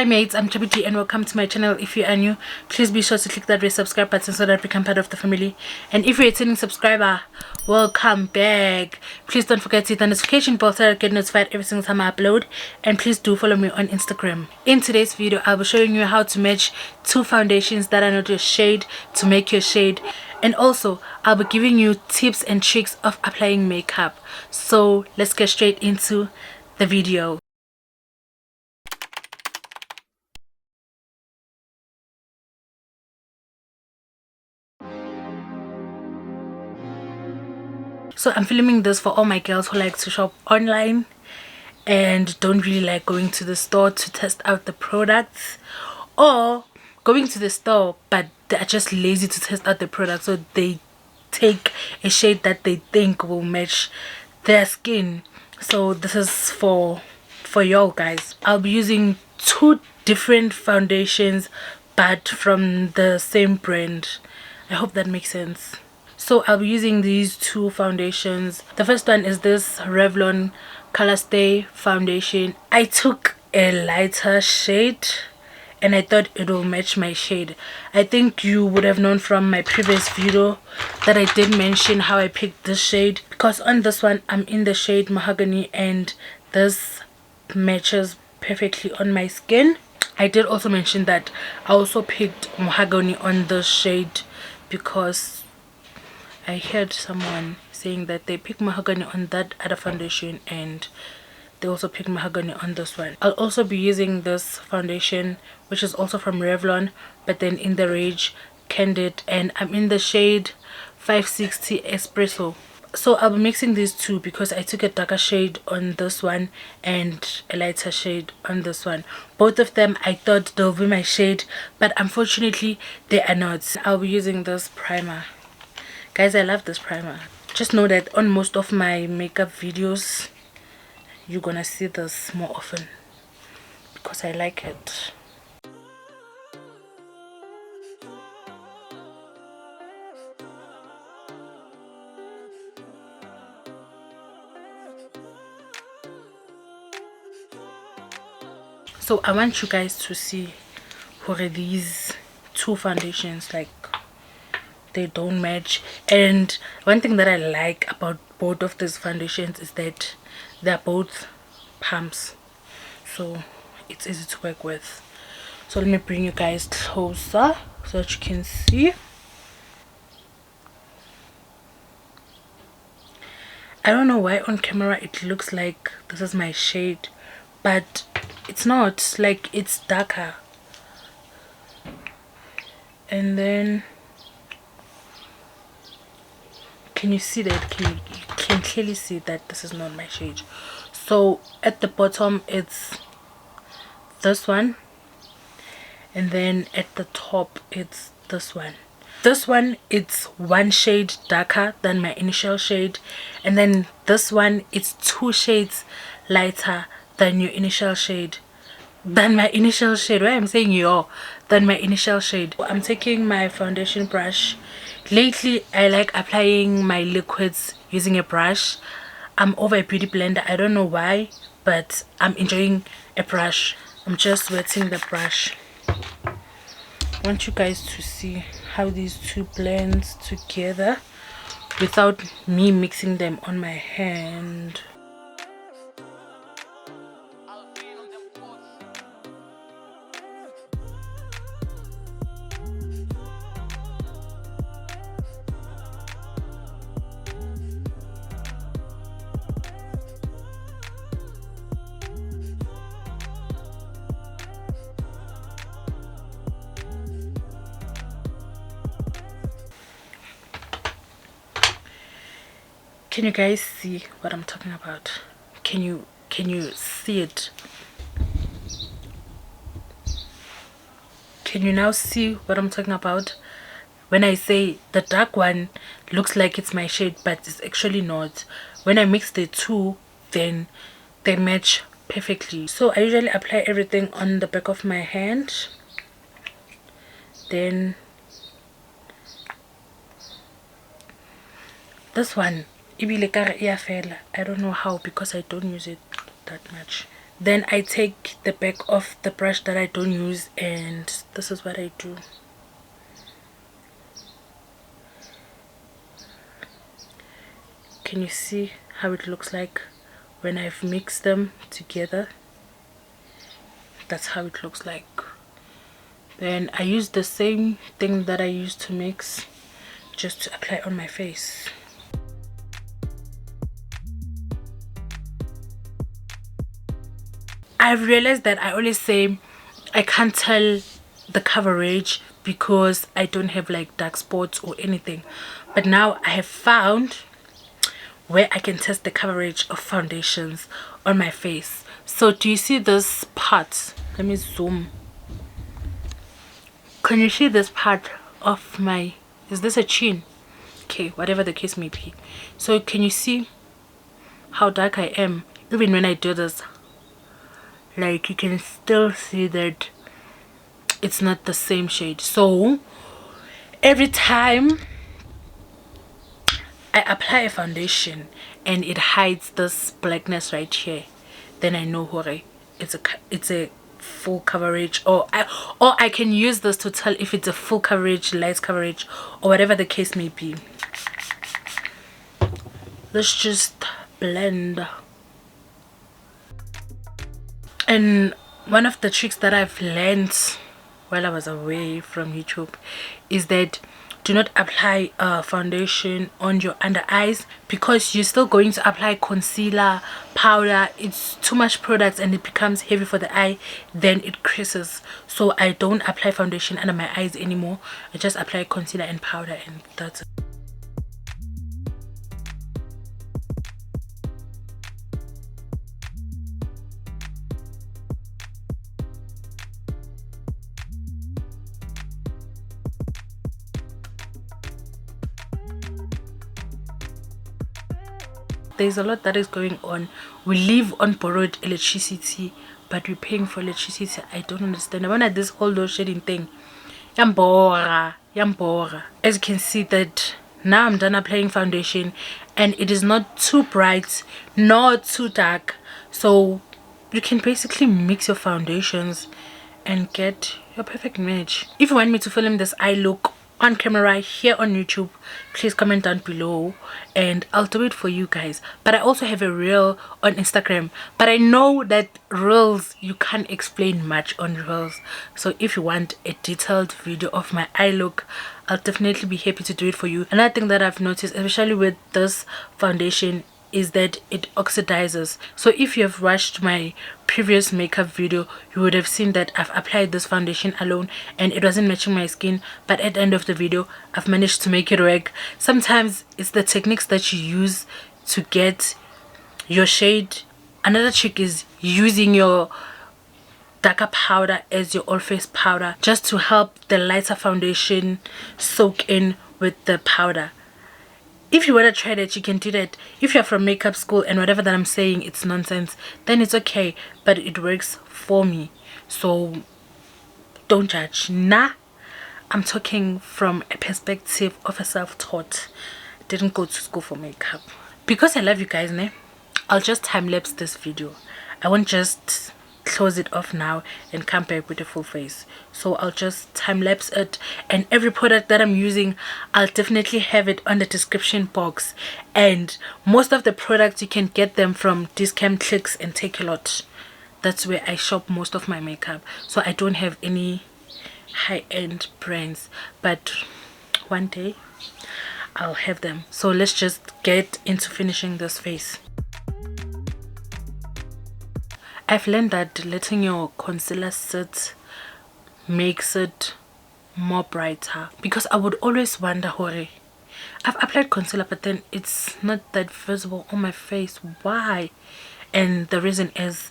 Hi mates, I'm Chubby Deigh and welcome to my channel. If you are new, please be sure to click that red subscribe button so that you become part of the family. And if you're a returning subscriber, welcome back. Please don't forget to hit the notification bell so that you get notified every single time I upload. And please do follow me on Instagram. In today's video, I'll be showing you how to match two foundations that are not your shade to make your shade. And also, I'll be giving you tips and tricks of applying makeup. So let's get straight into the video. So I'm filming this for all my girls who like to shop online and don't really like going to the store to test out the products, or going to the store but they're just lazy to test out the product, so they take a shade that they think will match their skin. So this is for y'all guys. I'll be using two different foundations but from the same brand. I hope that makes sense. So I'll be using these two foundations. The first one is this Revlon Colorstay foundation. I took a lighter shade and I thought it will match my shade. I think you would have known from my previous video that I did mention how I picked this shade, because on this one I'm in the shade Mahogany and this matches perfectly on my skin. I did also mention that I also picked Mahogany on this shade because I heard someone saying that they picked Mahogany on that other foundation and they also picked Mahogany on this one. I'll also be using this foundation which is also from Revlon but then in the range Candid, and I'm in the shade 560 Espresso. So I'll be mixing these two because I took a darker shade on this one and a lighter shade on this one. Both of them I thought they'll be my shade, but unfortunately they are not. I'll be using this primer. Guys, I love this primer. Just know that on most of my makeup videos you're gonna see this more often because I like it. So I want you guys to see where these two foundations, like, they don't match. And one thing that I like about both of these foundations is that they're both pumps, so it's easy to work with. So let me bring you guys closer so that you can see. I don't know why on camera it looks like this is my shade, but it's not. Like, it's darker. And then can you see that? You can clearly see that this is not my shade. So at the bottom it's this one, and then at the top it's this one. This one, it's one shade darker than my initial shade, and then this one, it's two shades lighter than your initial shade. Than my initial shade. Why I'm saying your? Than my initial shade. I'm taking my foundation brush. Lately I like applying my liquids using a brush. I'm over a beauty blender. I don't know why, but I'm enjoying a brush. I'm just wetting the brush. I want you guys to see how these two blend together without me mixing them on my hand. Can you guys see what I'm talking about? Can you see it? Can you now see what I'm talking about when I say the dark one looks like it's my shade but it's actually not? When I mix the two, then they match perfectly. So I usually apply everything on the back of my hand, then this one, I don't know how because I don't use it that much. Then I take the back of the brush that I don't use, and this is what I do. Can you see how it looks like when I've mixed them together? That's how it looks like. Then I use the same thing that I used to mix just to apply on my face. I've realized that I always say I can't tell the coverage because I don't have like dark spots or anything, but now I have found where I can test the coverage of foundations on my face. So do you see this part? Let me zoom. Can you see this part of my, is this a chin? Okay, whatever the case may be. So can you see how dark I am? Even when I do this, like, you can still see that it's not the same shade. So every time I apply a foundation and it hides this blackness right here, then I know it's a full coverage, or I can use this to tell if it's a full coverage, light coverage, or whatever the case may be. Let's just blend. And one of the tricks that I've learned while I was away from YouTube is that do not apply foundation on your under eyes, because you're still going to apply concealer, powder. It's too much products and it becomes heavy for the eye, then it creases. So I don't apply foundation under my eyes anymore. I just apply concealer and powder, and that's it. There's a lot that is going on. We live on borrowed electricity, but we're paying for electricity. I don't understand. I wanted this whole load shedding thing. Yambora. As you can see that now I'm done applying foundation, and it is not too bright, not too dark. So you can basically mix your foundations and get your perfect match. If you want me to film this eye look on camera here on YouTube, please comment down below and I'll do it for you guys. But I also have a reel on Instagram, but I know that reels, you can't explain much on reels. So if you want a detailed video of my eye look, I'll definitely be happy to do it for you. Another thing that I've noticed, especially with this foundation, is that it oxidizes. So if you have watched my previous makeup video, you would have seen that I've applied this foundation alone and it wasn't matching my skin, but at the end of the video I've managed to make it work. Sometimes it's the techniques that you use to get your shade. Another trick is using your darker powder as your all face powder, just to help the lighter foundation soak in with the powder. If you want to try that, you can do that. If you're from makeup school and whatever that I'm saying it's nonsense, then it's okay, but it works for me. So don't judge. Nah, I'm talking from a perspective of a self-taught. Didn't go to school for makeup. Because I love you guys, I'll just time-lapse this video. I won't just close it off now and come back with a full face. So I'll just time-lapse it, and every product that I'm using I'll definitely have it on the description box. And most of the products you can get them from Discount Clicks and TakeALot. That's where I shop most of my makeup. So I don't have any high-end brands, but one day I'll have them. So let's just get into finishing this face. I've learned that letting your concealer sit makes it more brighter, because I would always wonder, Hore, I've applied concealer but then it's not that visible on my face. Why? And the reason is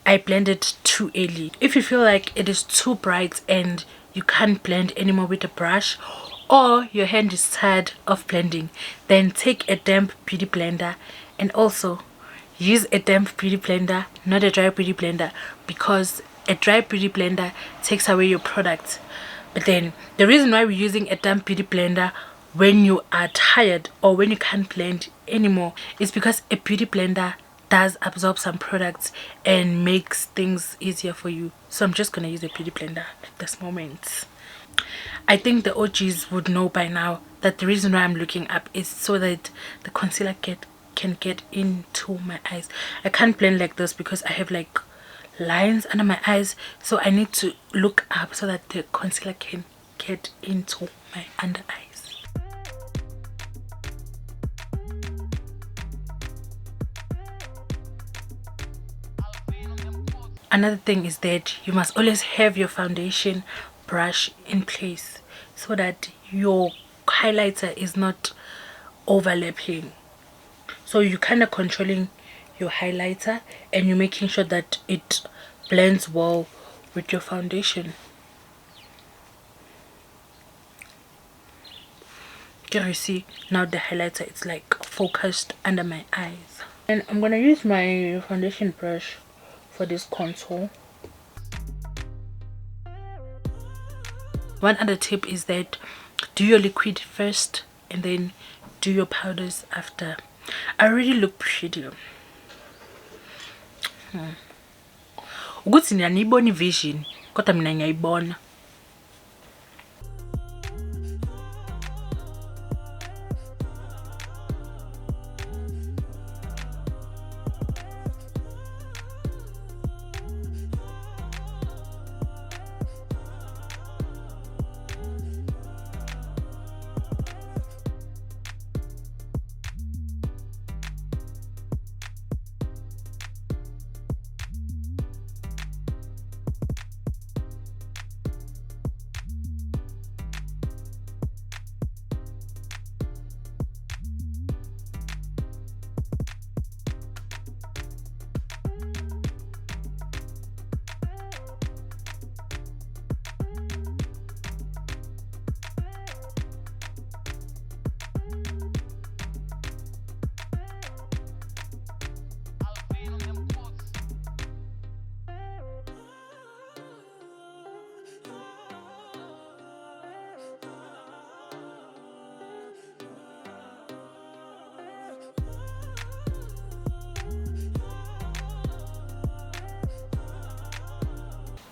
I blended too early. If you feel like it is too bright and you can't blend anymore with a brush, or your hand is tired of blending, then take a damp beauty blender. And also use a damp beauty blender, not a dry beauty blender, because a dry beauty blender takes away your product. But then the reason why we're using a damp beauty blender when you are tired or when you can't blend anymore is because a beauty blender does absorb some products and makes things easier for you. So I'm just gonna use a beauty blender at this moment. I think the OGs would know by now that the reason why I'm looking up is so that the concealer can get into my eyes. I can't blend like this because I have like lines under my eyes, so I need to look up so that the concealer can get into my under eyes. Another thing is that you must always have your foundation brush in place so that your highlighter is not overlapping. So you're kind of controlling your highlighter and you're making sure that it blends well with your foundation. Can you see now the highlighter, it's like focused under my eyes. And I'm gonna use my foundation brush for this contour. One other tip is that do your liquid first and then do your powders after. I already look pretty. Ukuthi niyayibona vision kodwa mina ngiyayibona.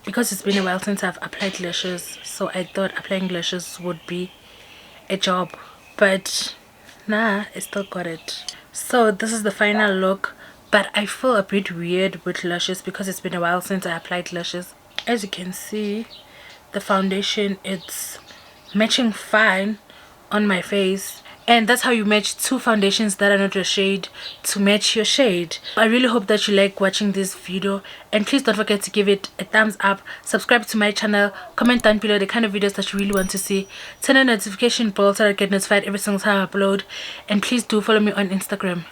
Because it's been a while since I've applied lashes, so I thought applying lashes would be a job, but nah, I still got it. So this is the final look, but I feel a bit weird with lashes because it's been a while since I applied lashes. As you can see, the foundation, it's matching fine on my face, and that's how you match two foundations that are not your shade to match your shade. I really hope that you like watching this video, and please don't forget to give it a thumbs up, subscribe to my channel, comment down below the kind of videos that you really want to see, turn on notification bell so that I get notified every single time I upload, and please do follow me on Instagram.